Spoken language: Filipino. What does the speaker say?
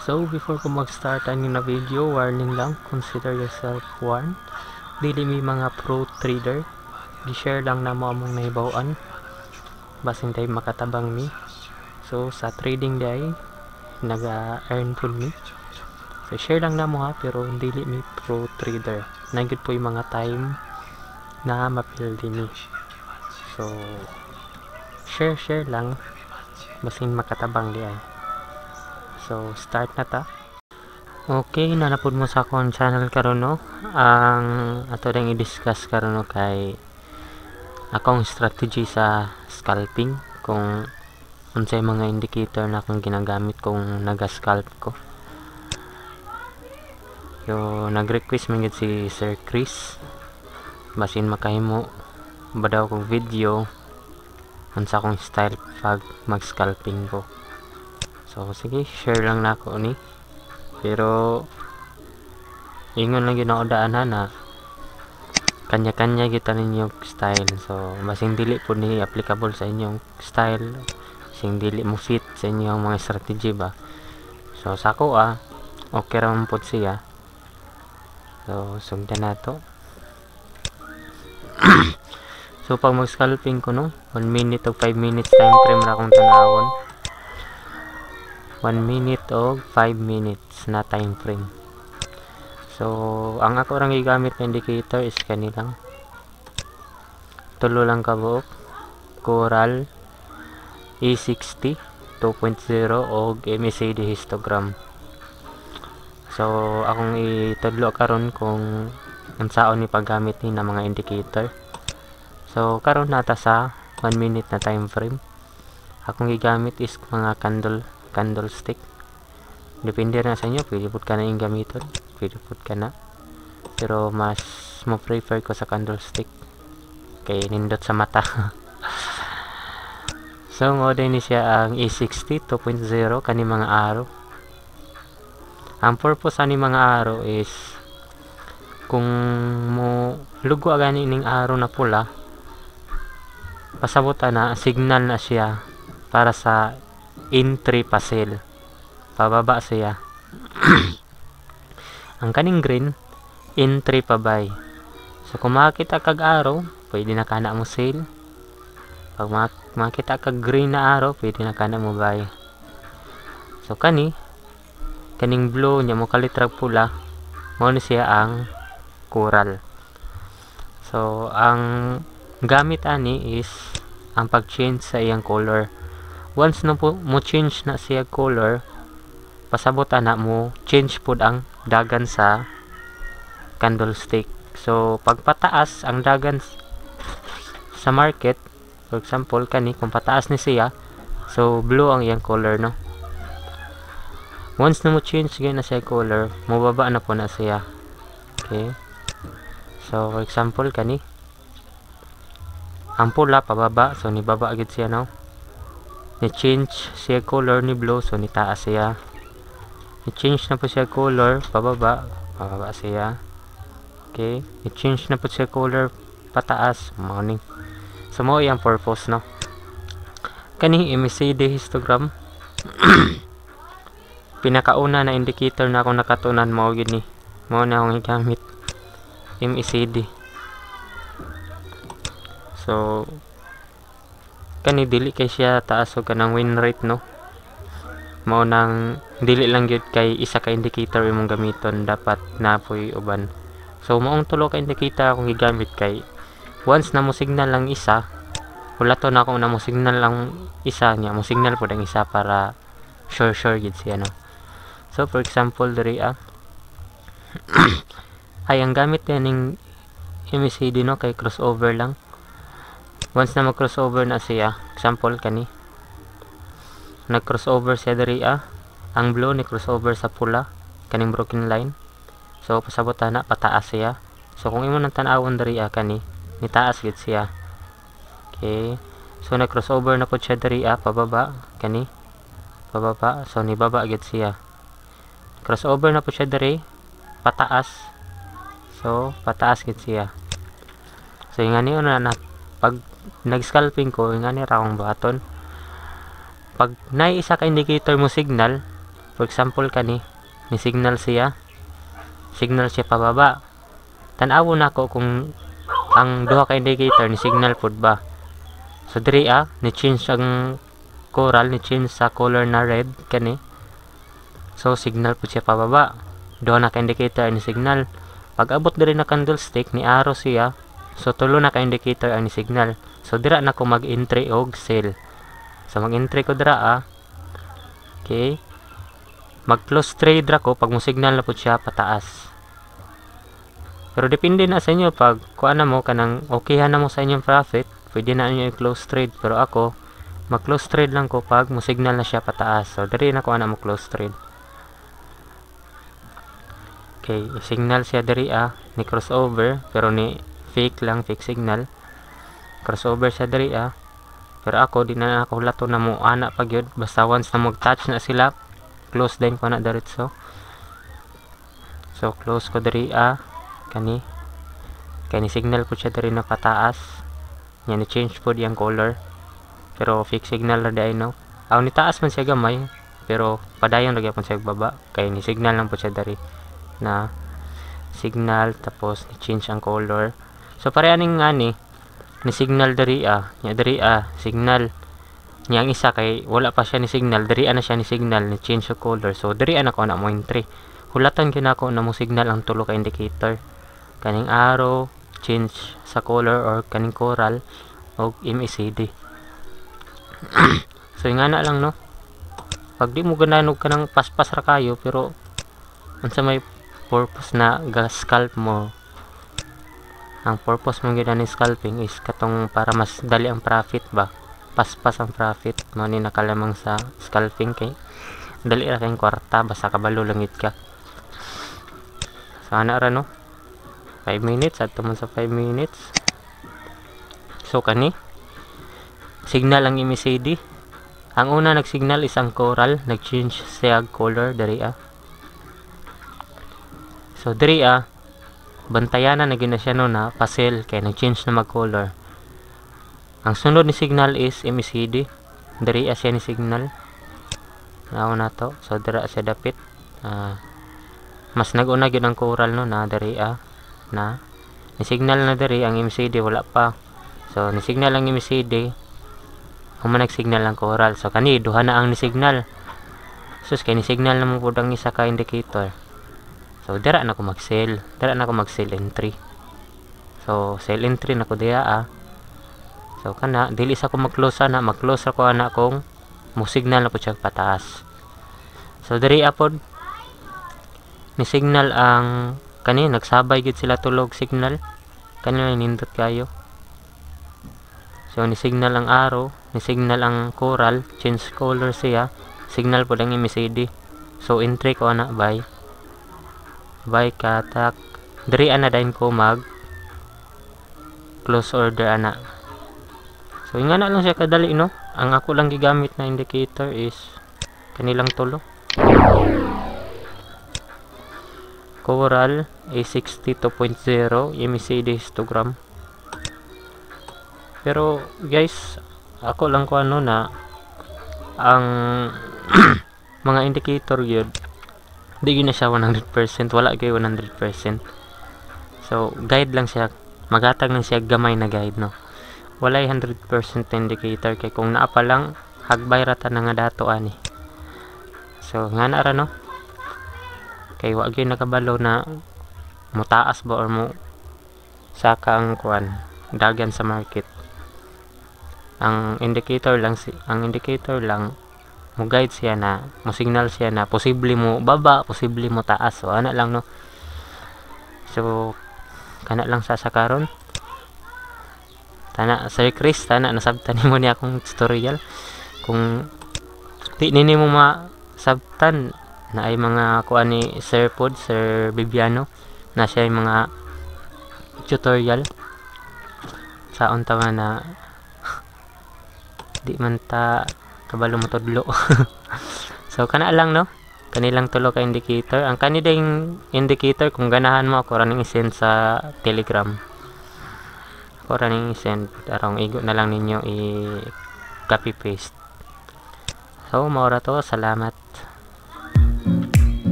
So before ko mag-start ani na video, warning lang, consider yourself warned. Dili mi mga pro trader, gi-share lang na mo among nahibaw-an basin tay makatabang mi. So sa trading day naga-earn pud mi. So share lang na mo ha, pero dili mi pro trader. Nagyud po yung mga time na mapildi mi. So share lang basin makatabang di ay. So start na ta. Okay, nanapod mo sa akong channel karon no. Ang ato ding i-discuss karon no kay akong strategy sa scalping, kung unsay mga indicator na akong ginagamit kung naga-scalp ko. Yo nag-request man gid si Sir Chris basin makahimo ba daw kong video unsa akong style pag mag-scalping ko. So sige, share lang na ako ni. Pero ingon lang yun ako daan na kanya-kanya kita ninyong style. So masing dili po ni applicable sa inyong style, sing dili mo fit sa inyong mga strategy ba. So sa ako okay ra man po siya. So sugdan nato. So pag mag-scalping ko no, 1 minute o 5 minutes time frame ra akong tanawon. 1 minute o 5 minutes na time frame. So ang ako rang gigamit na indicator is kanilang tulo lang kabuok Coral E60 2.0 o MACD histogram. So akong itudlo karon kung unsaon ni paggamit ni na mga indicator. So karon nata sa 1 minute na time frame. Akong gigamit is mga candlestick. Depende na sa inyo, pwede po ka na yung gamiton, pwede po ka na, pero mas mo prefer ko sa candlestick kay nindot sa mata. So mo din ni siya ang E60 2.0 kani mga araw. Ang purpose ani mga araw is kung mo lugo gani ning araw na pula, pasabot na signal na siya para sa entry pa sale, pababa siya. Ang kaning green entry pa buy. So kung makita kag araw, pwede na kana mo sale. Pag makita kag green na araw, pwede na kana mo buy. So kaning blue nya mo kalitrag pula, mao ni siya ang coral. So ang gamit ani is ang pag-change sa iyang color. Once na po mo change na siya color, pasabot na mo change pod ang dagan sa candlestick. So pag pataas ang dagan sa market, for example kani kung pataas ni siya, so blue ang iyang color no. Once na mo change gyud na siya color, mobaba na po na siya. Okay, so for example kani ang pula pababa, so ni baba gid siya no. Ni change siya color ni blue, so ni taas siya. Ni change na po siya color pababa, pababa siya. Okay, ni change na po siya color pataas, mao ni. So mo yang purpose no. Kani MACD histogram pinakauna na indicator na akong nakatunan mao gid ni. Mao na akong gamit MACD. So kani dili kay siya taas og kanang win rate no. Mao nang dili lang gyud kay isa ka indicator imong gamiton, dapat napoy uban. So maong tulo ka indicator akong gigamit kay once na mo signal lang isa, wala to na ako na mo signal lang isa niya, mo signal pud ang isa para sure gid siya no. So for example diri ay ang gamit ning MACD no kay crossover lang. Once na mag-crossover na siya, example kani nag-crossover siya diri ang blue ni crossover sa pula kaning broken line, so pasabot na pataas siya. So kung imo nang tan-awon diri kani ni taas gid siya. Okay, so nag-crossover na pud siya diri pababa kani pababa, so ni baba gid siya. Crossover na pud siya diri pataas, so pataas gid siya. So ingani na pag nag-scalping ko, ingani ra akong baton. Pag naay isa ka indicator mo signal, For example kani ni signal siya pababa. Tan-awo nako kung ang duha ka indicator ni signal pud ba. So diri ni change ang coral, ni change sa color na red kani. So signal pud siya pababa. Duha na ka indicator ni signal. Pag abot diri na candlestick ni arrow siya, so tulo na ka indicator ang ni signal. So dira na ko mag-entry og sell. So mag-entry ko dira okay. Mag-close trade ra ko pag mo signal na pud siya pataas. Pero depende na sa inyo pag kuan na mo kanang okayhan na mo sa inyong profit, pwede na inyo i-close trade. Pero ako mag-close trade lang ko pag mo signal na siya pataas. So diri na ko ana mo close trade. Okay, signal siya diri ni crossover pero ni fake lang, fake signal. Crossover siya diri pero ako di na ako lato na mo ana pa gyud basta once na mag-touch na sila, close din ko na diretso. So close ko diri kani signal po siya diri na pataas. Nya ni change po diyang color. Pero fake signal ra dai no. Aw ni taas man siya gamay pero padayon ra gyapon siya baba kay ni signal lang po siya diri na signal tapos ni change ang color. So pareha ning ni signal diri nya diri signal nya ang isa kay wala pa siya ni signal, diri na siya ni signal ni change ang color. So diri na ko na mo entry. Hulatan gyud nako na mo signal ang tulo ka indicator. Kaning arrow change sa color or kaning coral og MACD. So nga na lang no. Pag di mo ganahan og kanang paspas ra kayo pero unsa may purpose na ga-scalp mo. Ang purpose mo gyud ni scalping is katong para mas dali ang profit ba. Paspas ang profit mo ni nakalamang sa scalping kay dali ra kayong kwarta basta kabalo lang gid ka. Sana ra no. 5 minutes adto man sa 5 minutes. So kani signal ang MACD. Ang una nagsignal is ang coral, nag-change siya color diri So diri bantayan na gyud na siya no na pa-sell kay nag-change na mag-color. Ang sunod ni signal is MACD. Diri siya ni signal. Naon na to. So dira siya dapit. Mas nag-una gyud ang coral no na diri na ni signal na diri ang MACD wala pa. So ni signal ang MACD human nag-signal ang coral. So kani duha na ang ni signal. Sus kay ni signal na mo pud ang isa ka indicator. So dira na ko mag-sell. Dira na ko mag-sell entry. So sell entry na ko diha So kana dili sa ko mag-close na, mag-close ako ana kung mo signal na pud siya pataas. So diri pod ni signal ang kani nagsabay gid sila tulog signal. Kani nindot kayo. So ni signal ang arrow, ni signal ang coral, change color siya, signal pod ang MACD. So entry ko ana buy katak diri ana dayon ko mag close order ana. So nga na lang siya kadali no. Ang ako lang gigamit na indicator is kanilang tulo. Coral A60 2.0 MACD histogram. Pero guys, ako lang ko ano na ang mga indicator yun di na siya 100%, wala kay 100%. So guide lang siya, magatag lang siya gamay na guide no. Walay 100% indicator kay kung naa pa lang hagbay rata na nga dato ani. So nga na ra no. Kay wa gyud nakabalo na mo taas ba or mo saka ang kuan dagan sa market. Ang indicator lang mo guide siya na mo signal siya na posible mo baba, posible mo taas. So ana lang no. So kana lang sa karon. Tana Sir Chris, tana nasabtan nimo ni akong tutorial. Kung di nini mo masabtan na ay mga kuan ni Sir Pod, Sir Bibiano na siya ay mga tutorial sa unta na di man ta kabalo mo tudlo. So kana lang no, kanilang tulo ka indicator. Ang kanidang indicator kung ganahan mo ako raning i-send sa Telegram. Ako raning i-send arong igo na lang ninyo i copy paste. So maura to, salamat.